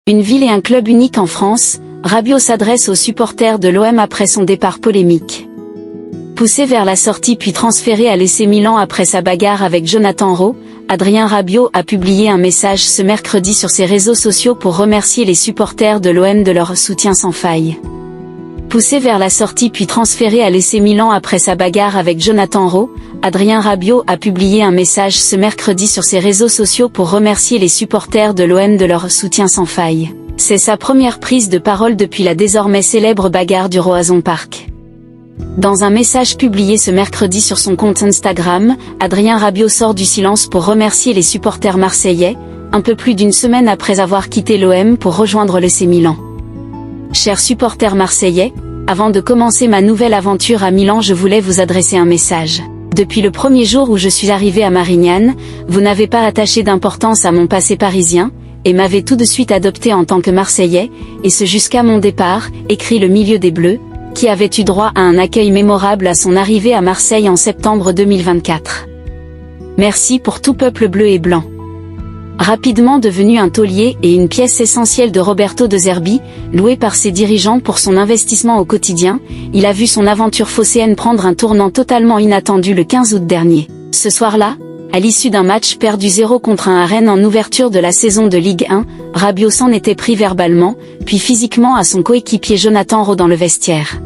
Une ville et un club unique en France, Rabiot s'adresse aux supporters de l'OM après son départ polémique. Poussé vers la sortie puis transféré à l'AC Milan après sa bagarre avec Jonathan Rowe, Adrien Rabiot a publié un message ce mercredi sur ses réseaux sociaux pour remercier les supporters de l'OM de leur soutien sans faille. Poussé vers la sortie puis transféré à l'AC Milan après sa bagarre avec Jonathan Rowe, Adrien Rabiot a publié un message ce mercredi sur ses réseaux sociaux pour remercier les supporters de l'OM de leur soutien sans faille. C'est sa première prise de parole depuis la désormais célèbre bagarre du Roazhon Park. Dans un message publié ce mercredi sur son compte Instagram, Adrien Rabiot sort du silence pour remercier les supporters marseillais, un peu plus d'une semaine après avoir quitté l'OM pour rejoindre l'AC Milan. Chers supporters marseillais, avant de commencer ma nouvelle aventure à Milan, je voulais vous adresser un message. Depuis le premier jour où je suis arrivé à Marignane, vous n'avez pas attaché d'importance à mon passé parisien, et m'avez tout de suite adopté en tant que Marseillais, et ce jusqu'à mon départ, écrit le milieu des Bleus, qui avait eu droit à un accueil mémorable à son arrivée à Marseille en septembre 2024. Merci pour tout peuple bleu et blanc. Rapidement devenu un taulier et une pièce essentielle de Roberto De Zerbi, loué par ses dirigeants pour son investissement au quotidien, il a vu son aventure phocéenne prendre un tournant totalement inattendu le 15 août dernier. Ce soir-là, à l'issue d'un match perdu 0-1 à Rennes en ouverture de la saison de Ligue 1, Rabiot s'en était pris verbalement, puis physiquement à son coéquipier Jonathan Rowe dans le vestiaire.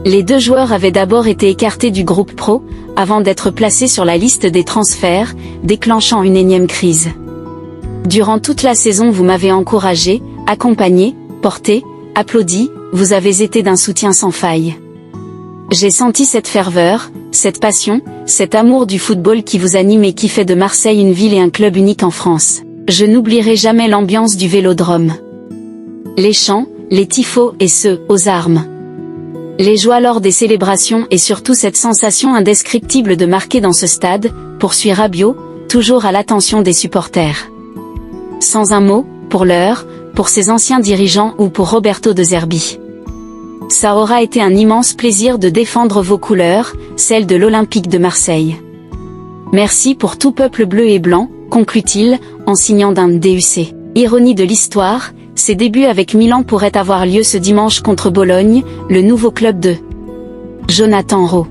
Les deux joueurs avaient d'abord été écartés du groupe pro, avant d'être placés sur la liste des transferts, déclenchant une énième crise. Durant toute la saison vous m'avez encouragé, accompagné, porté, applaudi, vous avez été d'un soutien sans faille. J'ai senti cette ferveur, cette passion, cet amour du football qui vous anime et qui fait de Marseille une ville et un club unique en France. Je n'oublierai jamais l'ambiance du Vélodrome. Les chants, les tifos et ceux, aux armes. Les joies lors des célébrations et surtout cette sensation indescriptible de marquer dans ce stade, poursuit Rabiot, toujours à l'attention des supporters. Sans un mot, pour l'heure, pour ses anciens dirigeants ou pour Roberto De Zerbi. Ça aura été un immense plaisir de défendre vos couleurs, celles de l'Olympique de Marseille. Merci pour tout peuple bleu et blanc, conclut-il, en signant d'un DUC. Ironie de l'histoire, ses débuts avec Milan pourraient avoir lieu ce dimanche contre Bologne, le nouveau club de Jonathan Rowe.